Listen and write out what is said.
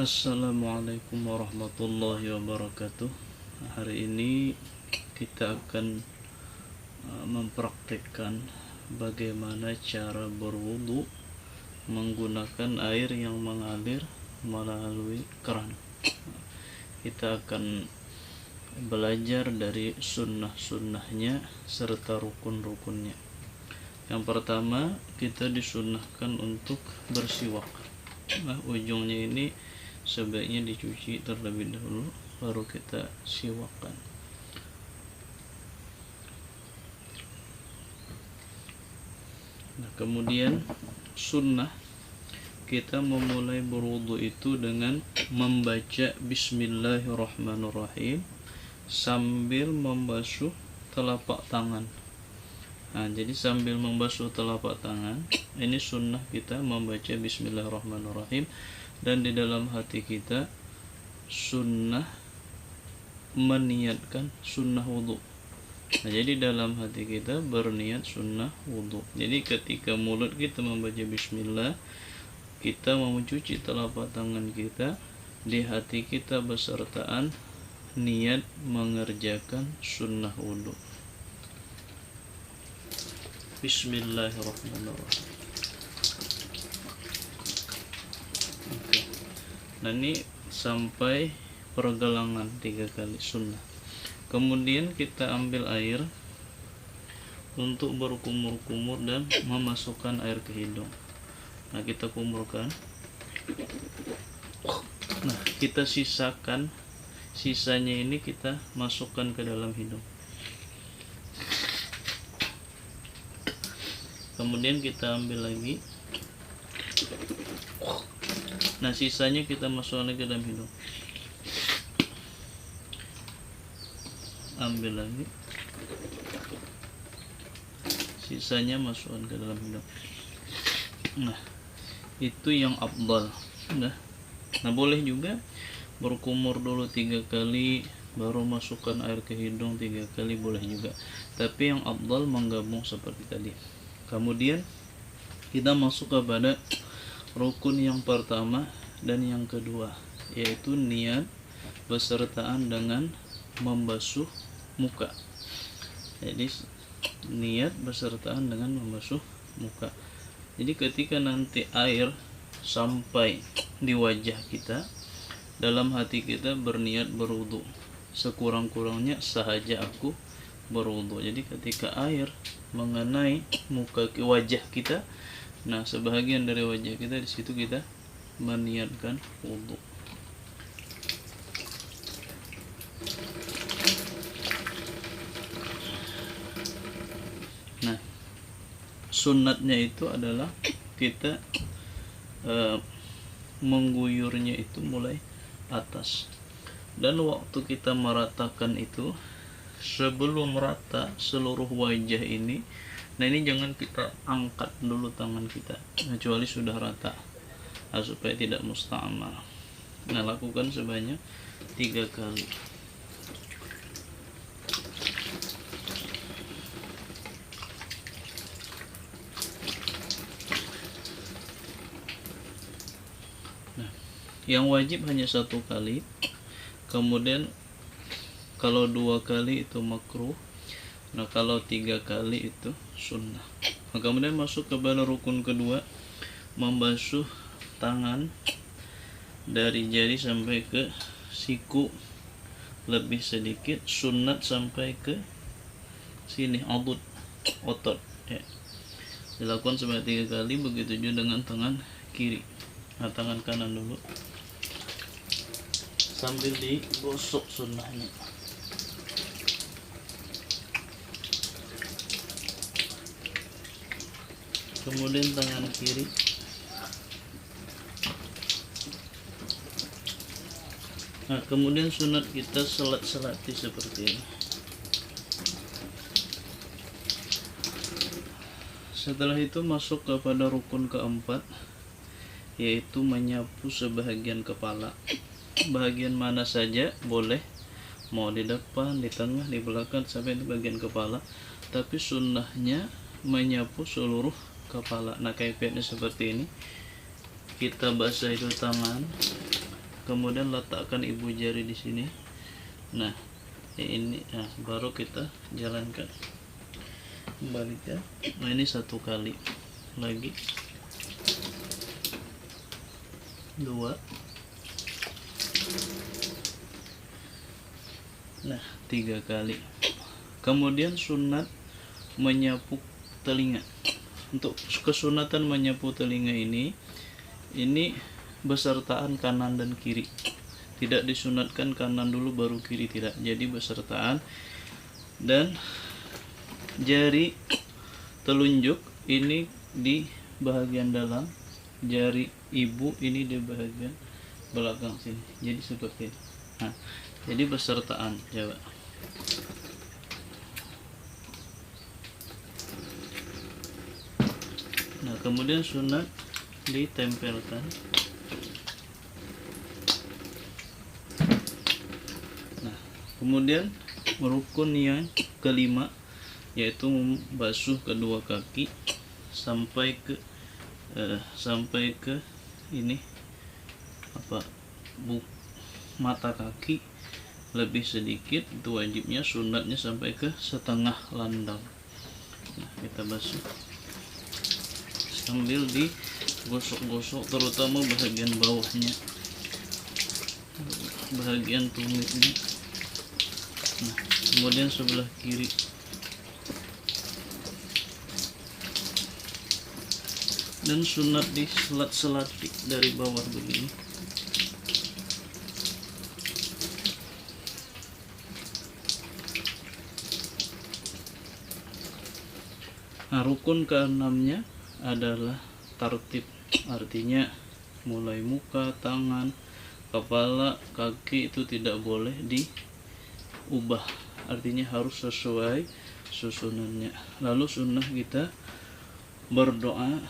Assalamualaikum warahmatullahi wabarakatuh. Hari ini kita akan mempraktikkan bagaimana cara berwudu menggunakan air yang mengalir melalui keran. Kita akan belajar dari sunnah-sunnahnya serta rukun-rukunnya. Yang pertama, kita disunnahkan untuk bersiwak. Ujungnya ini sebaiknya dicuci terlebih dahulu, baru kita siwakkan. Nah, kemudian sunnah kita memulai berwudu itu dengan membaca Bismillahirrahmanirrahim sambil membasuh telapak tangan. Nah, jadi sambil membasuh telapak tangan, ini sunnah kita membaca Bismillahirrahmanirrahim, dan di dalam hati kita sunnah meniatkan sunnah wudu. Nah, jadi dalam hati kita berniat sunnah wudu. Jadi ketika mulut kita membaca Bismillah, kita mau mencuci telapak tangan kita, di hati kita besertaan niat mengerjakan sunnah wudu. Bismillahirrahmanirrahim. Oke. Nah, ini sampai pergelangan 3 kali sunnah. Kemudian kita ambil air untuk berkumur-kumur dan memasukkan air ke hidung. Nah, kita kumurkan. Nah, kita sisanya ini kita masukkan ke dalam hidung. Kemudian kita ambil lagi. Nah, sisanya kita masukkan lagi ke dalam hidung. Ambil lagi. Sisanya masukkan ke dalam hidung. Nah, itu yang afdal. Nah, boleh juga berkumur dulu 3 kali, baru masukkan air ke hidung 3 kali, boleh juga. Tapi yang afdal menggabung seperti tadi. Kemudian kita masuk kepada rukun yang pertama dan yang kedua, yaitu niat besertaan dengan membasuh muka. Jadi niat besertaan dengan membasuh muka. Jadi ketika nanti air sampai di wajah kita, dalam hati kita berniat berwudu. Sekurang-kurangnya sahaja aku berwudu. Jadi ketika air mengenai muka ke wajah kita, nah sebahagian dari wajah kita, di situ kita meniatkan wudu. Nah, sunnatnya itu adalah kita mengguyurnya itu mulai atas, dan waktu kita meratakan itu sebelum rata seluruh wajah ini. Nah, ini jangan kita angkat dulu tangan kita kecuali sudah rata, supaya tidak musta'mal. Nah, lakukan sebanyak 3 kali. Nah, yang wajib hanya 1 kali. Kemudian kalau 2 kali itu makruh. Nah, kalau 3 kali itu sunnah. Nah, kemudian masuk kepada rukun kedua, membasuh tangan dari jari sampai ke siku, lebih sedikit sunnat sampai ke sini, adud, otot ya. Dilakukan sebanyak 3 kali. Begitu juga dengan tangan kiri. Nah, tangan kanan dulu sambil digosok sunnahnya. Kemudian tangan kiri. Nah, kemudian sunat kita selat-selati seperti ini. Setelah itu masuk kepada rukun keempat, yaitu menyapu sebahagian kepala. Bahagian mana saja boleh, mau di depan, di tengah, di belakang, sampai di bagian kepala. Tapi sunnahnya menyapu seluruh kepala. Nah, kaifiatnya seperti ini. Kita basah itu tangan, kemudian letakkan ibu jari di sini. Nah ini, nah baru kita jalankan, kembalikan. Nah ini 1 kali lagi, 2, nah 3 kali. Kemudian sunat menyapu telinga. Untuk kesunatan menyapu telinga ini besertaan kanan dan kiri. Tidak disunatkan kanan dulu baru kiri, tidak. Jadi besertaan. Dan jari telunjuk ini di bagian dalam, jari ibu ini di bagian belakang sini. Jadi seperti ini. Nah, jadi besertaan, coba. Nah, kemudian sunat ditempelkan. Nah, kemudian rukun yang kelima yaitu membasuh kedua kaki sampai ke ini mata kaki lebih sedikit. Itu wajibnya, sunatnya sampai ke setengah landang. Nah, kita basuh sambil digosok-gosok, terutama bagian bawahnya, bagian tumitnya. Nah, kemudian sebelah kiri. Dan sunat diselat-selatik dari bawah begini. Nah, rukun keenamnya adalah tartib, artinya mulai muka, tangan, kepala, kaki itu tidak boleh diubah, artinya harus sesuai susunannya. Lalu sunnah kita berdoa